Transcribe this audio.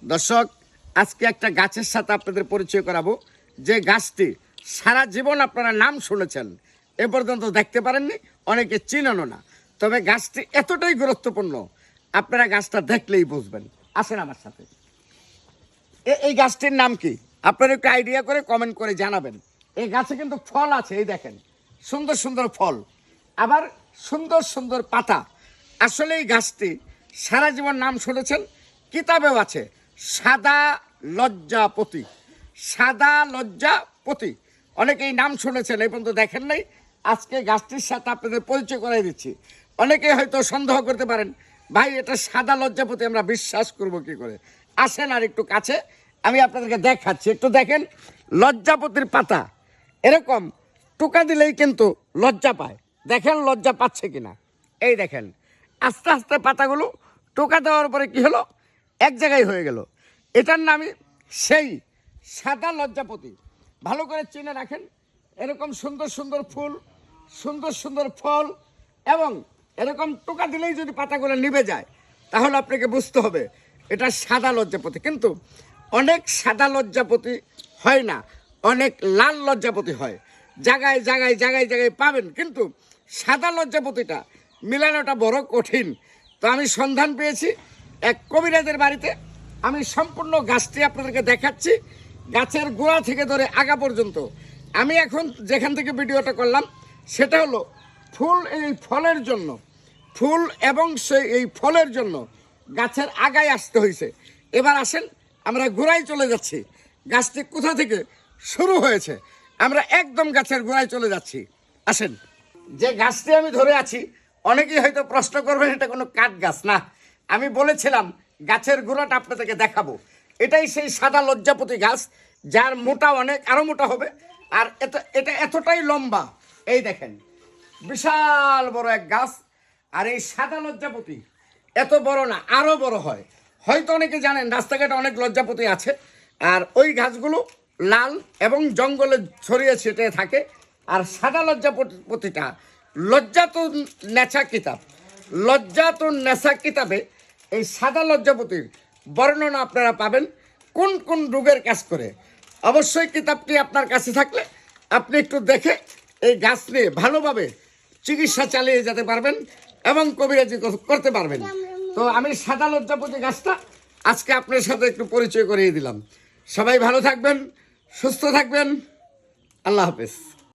দর্শক, আজকে একটা গাছের সাথে আপনাদের পরিচয় করাবো, যে গাছটি সারা জীবন আপনারা নাম শুনেছেন, এ পর্যন্ত দেখতে পারেননি, অনেকে চিনেনও না। তবে গাছটি এতটাই গুরুত্বপূর্ণ, আপনারা গাছটা দেখলেই বুঝবেন। আসেন আমার সাথে। এই গাছটির নাম কি আপনারা একটু আইডিয়া করে কমেন্ট করে জানাবেন। এই গাছে কিন্তু ফল আছে, এই দেখেন সুন্দর সুন্দর ফল, আবার সুন্দর সুন্দর পাতা। আসলে এই গাছটি সারা জীবন নাম শুনেছেন, কিতাবেও আছে, সাদা লজ্জাপতি। সাদা লজ্জাপতি অনেকেই নাম শুনেছেন, এই পর্যন্ত দেখেন নাই। আজকে গাছটির সাথে আপনাদের পরিচয় করাই দিচ্ছি। অনেকেই হয়তো সন্দেহ করতে পারেন, ভাই এটা সাদা লজ্জাপতি, আমরা বিশ্বাস করব কি করে? আসেন আর একটু কাছে, আমি আপনাদেরকে দেখাচ্ছি। একটু দেখেন, লজ্জাপতির পাতা এরকম টোকা দিলেই কিন্তু লজ্জা পায়। দেখেন লজ্জা পাচ্ছে কিনা। এই দেখেন আস্তে আস্তে পাতাগুলো টোকা দেওয়ার পরে কি হলো, এক জায়গায় হয়ে গেল। এটার নামই সেই সাদা লজ্জাপতি। ভালো করে চিনে রাখেন। এরকম সুন্দর সুন্দর ফুল, সুন্দর সুন্দর ফল, এবং এরকম টোকা দিলেই যদি পাতাগুলো নিভে যায়, তাহলে আপনাকে বুঝতে হবে এটা সাদা লজ্জাপতি। কিন্তু অনেক সাদা লজ্জাপতি হয় না, অনেক লাল লজ্জাপতি হয়। জায়গায় জায়গায় জায়গায় জায়গায় পাবেন, কিন্তু সাদা লজ্জাপতিটা মিলানোটা বড় কঠিন। তো আমি সন্ধান পেয়েছি এক কবিরাজের বাড়িতে। আমি সম্পূর্ণ গাছটি আপনাদেরকে দেখাচ্ছি, গাছের গোড়া থেকে ধরে আগা পর্যন্ত। আমি এখন যেখান থেকে ভিডিওটা করলাম সেটা হলো ফুল, এই ফলের জন্য, ফুল এবং এই ফলের জন্য গাছের আগায় আসতে হয়েছে। এবার আসেন আমরা গোড়ায় চলে যাচ্ছি। গাছটি কোথা থেকে শুরু হয়েছে, আমরা একদম গাছের গোড়ায় চলে যাচ্ছি। আসেন। যে গাছটি আমি ধরে আছি, অনেকেই হয়তো প্রশ্ন করবেন এটা কোনো কাঠ গাছ না। আমি বলেছিলাম গাছের গোড়াটা আপনাদেরকে দেখাবো। এটাই সেই সাদা লজ্জাপতি গাছ, যার মোটা অনেক, আরও মোটা হবে। আর এটা এতটাই লম্বা, এই দেখেন বিশাল বড় এক গাছ। আর এই সাদা লজ্জাপতি এত বড় না, আরও বড় হয়। হয়তো অনেকে জানেন রাস্তাঘাটে অনেক লজ্জাপতি আছে, আর ওই গাছগুলো লাল এবং জঙ্গলে ছড়িয়ে ছিটিয়ে থাকে। আর সাদা লজ্জাপতিটা লজ্জাতুন নেশা কিতাব, লজ্জাতুন নেশা কিতাবে এই সাদা লজ্জাপতির বর্ণনা আপনারা পাবেন, কোন কোন রোগের কাজ করে। অবশ্যই কিতাবটি আপনার কাছে থাকলে আপনি একটু দেখে এই গাছ নিয়ে ভালোভাবে চিকিৎসা চালিয়ে যেতে পারবেন এবং কবিরাজি করতে পারবেন। তো আমি সাদা লজ্জাপতি গাছটা আজকে আপনার সাথে একটু পরিচয় করিয়ে দিলাম। সবাই ভালো থাকবেন, সুস্থ থাকবেন। আল্লাহ হাফেজ।